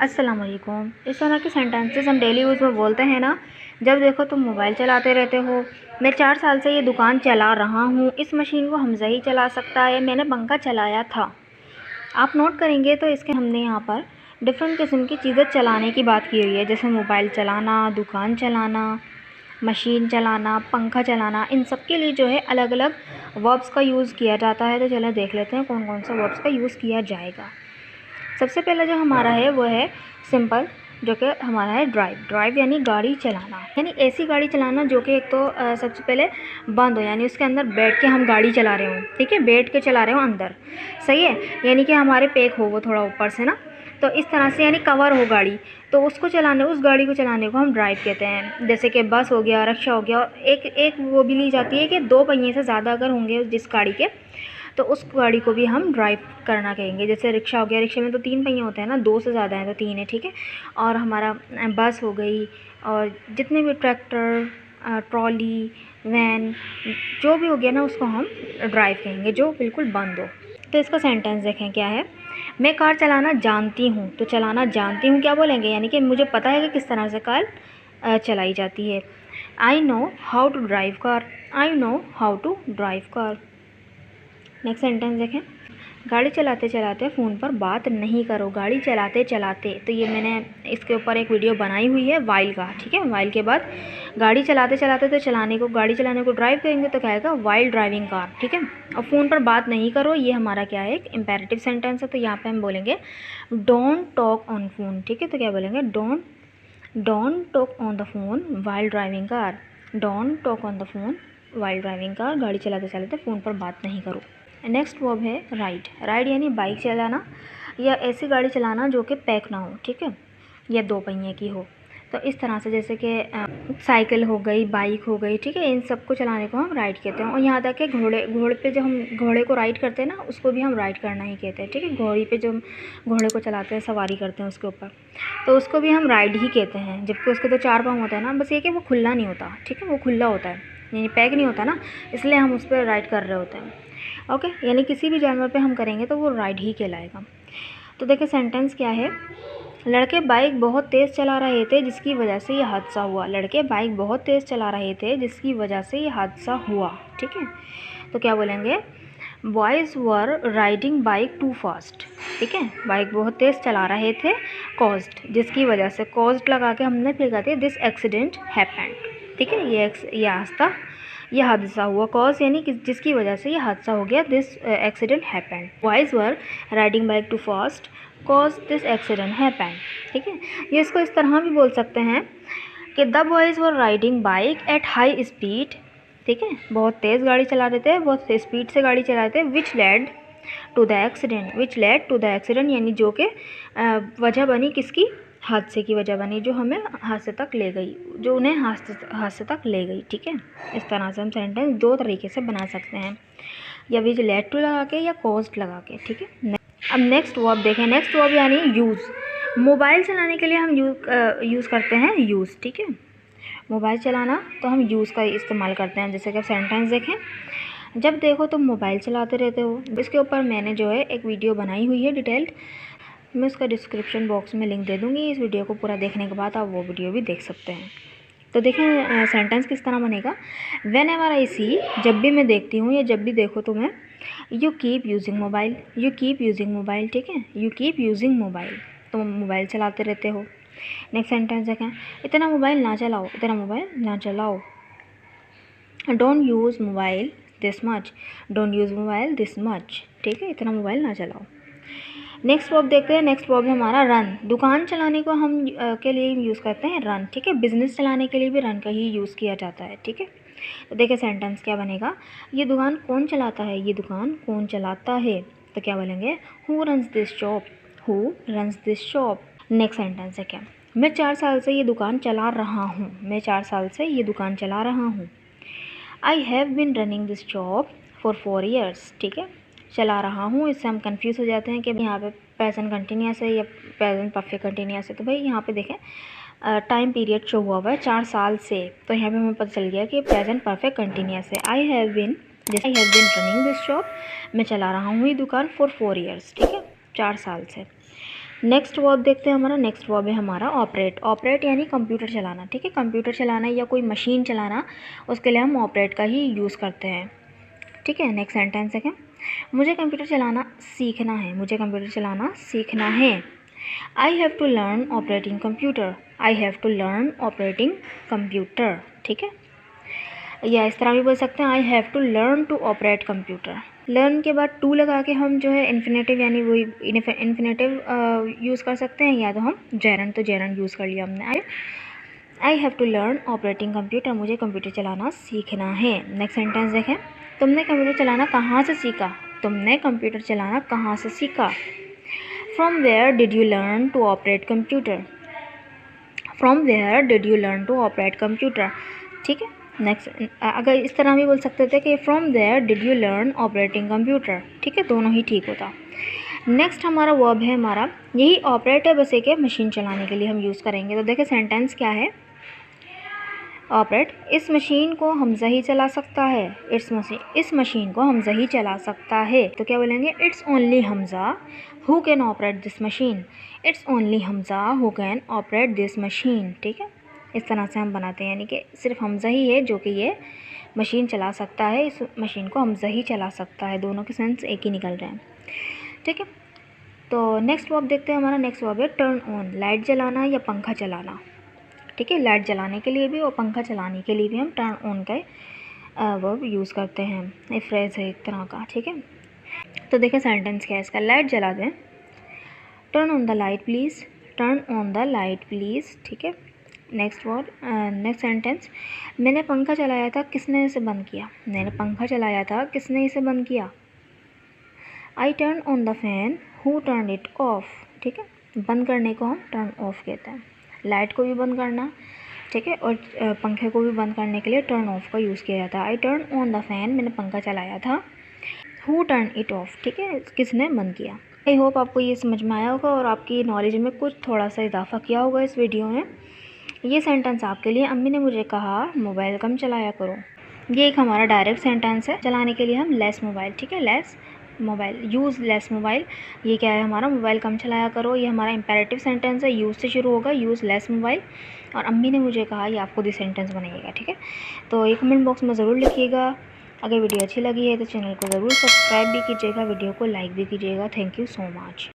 अस्सलाम वालेकुम। इस तरह के सेंटेंसेस हम डेली यूज़ में बोलते हैं ना। जब देखो तुम मोबाइल चलाते रहते हो। मैं 4 साल से ये दुकान चला रहा हूँ। इस मशीन को हमज़ा ही चला सकता है। मैंने पंखा चलाया था। आप नोट करेंगे तो इसके हमने यहाँ पर डिफरेंट किस्म की चीज़ें चलाने की बात की हुई है, जैसे मोबाइल चलाना, दुकान चलाना, मशीन चलाना, पंखा चलाना। इन सब के लिए जो है अलग अलग वर्ब्स का यूज़ किया जाता है। तो चलो देख लेते हैं कौन कौन सा वर्ब्स का यूज़ किया जाएगा। सबसे पहला जो हमारा है वो है सिंपल, जो कि हमारा है ड्राइव। ड्राइव यानी गाड़ी चलाना, यानी ऐसी गाड़ी चलाना जो कि एक तो सबसे पहले बंद हो, यानी उसके अंदर बैठ के हम गाड़ी चला रहे हो। ठीक है, बैठ के चला रहे हो अंदर, सही है। यानी कि हमारे पैक हो वो थोड़ा ऊपर से ना, तो इस तरह से यानी कवर हो गाड़ी, तो उसको चलाने, उस गाड़ी को चलाने को हम ड्राइव कहते हैं। जैसे कि बस हो गया, रिक्शा हो गया। एक वो भी ली जाती है कि 2 पहिए से ज़्यादा अगर होंगे जिस गाड़ी के, तो उस गाड़ी को भी हम ड्राइव करना कहेंगे। जैसे रिक्शा हो गया, रिक्शे में तो 3 पहिए होते हैं ना, 2 से ज़्यादा हैं तो 3 है, ठीक है। और हमारा बस हो गई, और जितने भी ट्रैक्टर, ट्रॉली, वैन, जो भी हो गया ना, उसको हम ड्राइव कहेंगे, जो बिल्कुल बंद हो। तो इसका सेंटेंस देखें क्या है। मैं कार चलाना जानती हूँ। तो चलाना जानती हूँ क्या बोलेंगे, यानी कि मुझे पता है कि किस तरह से कार चलाई जाती है। I know how to drive car. I know how to drive car. Next sentence देखें। गाड़ी चलाते चलाते फ़ोन पर बात नहीं करो। गाड़ी चलाते चलाते, तो ये मैंने इसके ऊपर एक वीडियो बनाई हुई है वाइल का, ठीक है। वाइल के बाद गाड़ी चलाते चलाते, तो चलाने को, गाड़ी चलाने को ड्राइव करेंगे तो क्या आएगा, वाइल ड्राइविंग कार, ठीक है। और फ़ोन पर बात नहीं करो, ये हमारा क्या है, एक इम्पेरेटिव सेंटेंस है। तो यहाँ पे हम बोलेंगे डोंट टॉक ऑन फ़ोन, ठीक है। तो क्या बोलेंगे, don't talk on the phone while driving car. Don't talk on the phone while driving car. गाड़ी चलाते चलाते फ़ोन पर बात नहीं करो। नेक्स्ट वर्ब है राइड। राइड यानी बाइक चलाना, या ऐसी गाड़ी चलाना जो कि पैक ना हो, ठीक है, या 2 पहिए की हो। तो इस तरह से, जैसे कि साइकिल हो गई, बाइक हो गई, ठीक है, इन सब को चलाने को हम राइड कहते हैं। और यहाँ तक कि घोड़े पे जब हम घोड़े को राइड करते हैं ना, उसको भी हम राइड करना ही कहते हैं, ठीक है। घोड़ी पे जो हम घोड़े को चलाते हैं, सवारी करते हैं उसके ऊपर, तो उसको भी हम राइड ही कहते हैं। जबकि उसके तो 4 पाँव होते हैं ना, बस ये कि वो खुला नहीं होता, ठीक है, वो खुला होता है, यानी पैक नहीं होता ना, इसलिए हम उस पर राइड कर रहे होते हैं। ओके, यानी किसी भी जानवर पे हम करेंगे तो वो राइड ही कहलाएगा। तो देखिए सेंटेंस क्या है। लड़के बाइक बहुत तेज़ चला रहे थे जिसकी वजह से ये हादसा हुआ। लड़के बाइक बहुत तेज़ चला रहे थे जिसकी वजह से ये हादसा हुआ, ठीक है। तो क्या बोलेंगे, boys were riding bike too fast, ठीक है। बाइक बहुत तेज़ चला रहे थे, कॉज्ड, जिसकी वजह से, कॉज्ड लगा के हमने फिर कहते हैं दिस एक्सीडेंट हैपेंड, ठीक है। ये हादसा हुआ। कॉज यानी कि जिसकी वजह से ये हादसा हो गया, this accident happened. Boys were riding bike too fast cause this accident happened, ठीक है। ये इसको इस तरह भी बोल सकते हैं कि the boys were riding bike at high speed, ठीक है, बहुत तेज़ गाड़ी चला रहे थे, बहुत स्पीड से गाड़ी चला रहे थे, which led to the accident, यानी जो कि वजह बनी किसकी, हादसे की वजह बनी, जो हमें हादसे तक ले गई, जो उन्हें हादसे तक ले गई, ठीक है। इस तरह से हम सेंटेंस 2 तरीके से बना सकते हैं, या विच लेड टू लगा के, या कॉज्ड लगा के, ठीक है। अब नेक्स्ट वर्ब देखें। नेक्स्ट वर्ब यानी यूज़। मोबाइल चलाने के लिए हम यूज़ करते हैं यूज़, ठीक है। मोबाइल चलाना तो हम यूज़ का इस्तेमाल करते हैं। जैसे कि सेंटेंस देखें। जब देखो तुम मोबाइल चलाते रहते हो। इसके ऊपर मैंने जो है एक वीडियो बनाई हुई है डिटेल्ड, मैं उसका डिस्क्रिप्शन बॉक्स में लिंक दे दूँगी। इस वीडियो को पूरा देखने के बाद आप वो वीडियो भी देख सकते हैं। तो देखें सेंटेंस किस तरह बनेगा। वेन एवर आई सी, जब भी मैं देखती हूँ, या जब भी देखो तुम्हें, you keep using mobile, you keep using mobile, ठीक है, यू कीप यूजिंग मोबाइल, तुम मोबाइल चलाते रहते हो। नेक्स्ट सेंटेंस देखें। इतना मोबाइल ना चलाओ, इतना मोबाइल ना चलाओ। Don't use mobile this much, don't use mobile this much, ठीक है, इतना मोबाइल ना चलाओ। नेक्स्ट वर्ब देखते हैं। नेक्स्ट वर्ब है हमारा रन। दुकान चलाने को हम के लिए यूज़ करते हैं रन, ठीक है। बिज़नेस चलाने के लिए भी रन का ही यूज़ किया जाता है, ठीक है। तो देखिए सेंटेंस क्या बनेगा। ये दुकान कौन चलाता है, ये दुकान कौन चलाता है। तो क्या बोलेंगे, who runs this shop, who runs this shop. Next sentence है क्या, मैं 4 साल से ये दुकान चला रहा हूँ, मैं 4 साल से ये दुकान चला रहा हूँ। I have been running this shop for 4 years, ठीक है। चला रहा हूँ, इससे हम कंफ्यूज हो जाते हैं कि यहाँ पे प्रेजेंट कंटिन्यूस है या प्रेजेंट परफेक्ट कंटिन्यूस है। तो भाई यहाँ पे देखें टाइम पीरियड शो हुआ है 4 साल से, तो यहाँ पे हमें पता चल गया कि प्रेजेंट परफेक्ट कंटिन्यूस है। I have been running this shop, मैं चला रहा हूँ ये दुकान फॉर 4 years, ठीक है, 4 साल से। नेक्स्ट वर्ब देखते हैं। हमारा नेक्स्ट वर्ब है हमारा ऑपरेट। ऑपरेट यानी कंप्यूटर चलाना, ठीक है। कंप्यूटर चलाना या कोई मशीन चलाना, उसके लिए हम ऑपरेट का ही यूज़ करते हैं, ठीक है। नेक्स्ट सेंटेंस देखें। मुझे कंप्यूटर चलाना सीखना है। मुझे कंप्यूटर चलाना सीखना है। I have to learn operating computer. I have to learn operating computer, ठीक है। या इस तरह भी बोल सकते हैं, I have to learn to operate computer. Learn के बाद टू लगा के हम जो है इन्फिनेटिव यानी वही इन्फिनेटिव यूज़ कर सकते हैं, या तो हम जेरंड, तो जेरंड यूज़ कर लिया हमने। I have to learn operating computer. मुझे कंप्यूटर चलाना सीखना है। नेक्स्ट सेंटेंस देखें। तुमने कंप्यूटर चलाना कहाँ से सीखा। तुमने कंप्यूटर चलाना कहाँ से सीखा। From where did you learn to operate computer. From where did you learn to operate computer, ठीक है। नेक्स्ट, अगर इस तरह भी बोल सकते थे कि from where did you learn operating computer, ठीक है, दोनों ही ठीक होता। नेक्स्ट हमारा वर्ब है हमारा, यही ऑपरेट है, बस एक मशीन चलाने के लिए हम यूज़ करेंगे। तो देखिए सेंटेंस क्या है। ऑपरेट, इस मशीन को हमजा ही चला सकता है। इस मशीन को हमजा ही चला सकता है। तो क्या बोलेंगे, it's only Hamza who can operate this machine. It's only Hamza who can operate this machine, ठीक है। इस तरह से हम बनाते हैं, यानी कि सिर्फ हमजा ही है जो कि ये मशीन चला सकता है। इस मशीन को हमजा ही चला सकता है। दोनों के सेंस एक ही निकल रहे हैं, ठीक है। तो नेक्स्ट वर्ब देखते हैं। हमारा नेक्स्ट वर्ब है टर्न ऑन। लाइट जलाना या पंखा चलाना, ठीक है। लाइट जलाने के लिए भी और पंखा चलाने के लिए भी हम टर्न ऑन का वर्ब यूज़ करते हैं। ये फ्रेज है एक तरह का, ठीक है। तो देखिए सेंटेंस क्या है इसका। लाइट जला दें। Turn on the light please. Turn on the light please, ठीक है। Next word, next sentence. मैंने पंखा चलाया था, किसने इसे बंद किया। मैंने पंखा चलाया था, किसने इसे बंद किया। I turn on the fan, who turn it of, ठीक है। बंद करने को हम टर्न ऑफ कहते हैं। लाइट को भी बंद करना, ठीक है, और पंखे को भी बंद करने के लिए टर्न ऑफ का यूज़ किया जाता है। I turn on the fan, मैंने पंखा चलाया था। हु टर्न इट ऑफ, ठीक है, किसने बंद किया। आई होप आपको ये समझ में आया होगा और आपकी नॉलेज में कुछ थोड़ा सा इजाफा किया होगा इस वीडियो में। ये सेंटेंस आपके लिए, अम्मी ने मुझे कहा मोबाइल कम चलाया करो। ये एक हमारा डायरेक्ट सेंटेंस है। चलाने के लिए हम लेस मोबाइल, ठीक है, less mobile, use less mobile. ये क्या है हमारा, मोबाइल कम चलाया करो। ये हमारा इंपेरेटिव सेंटेंस है, यूज़ से शुरू होगा, यूज़ लेस मोबाइल। और अम्मी ने मुझे कहा, ये आपको दी सेंटेंस बनाइएगा, ठीक है। तो ये कमेंट बॉक्स में ज़रूर लिखिएगा। अगर वीडियो अच्छी लगी है तो चैनल को ज़रूर सब्सक्राइब भी कीजिएगा, वीडियो को लाइक भी कीजिएगा। Thank you so much.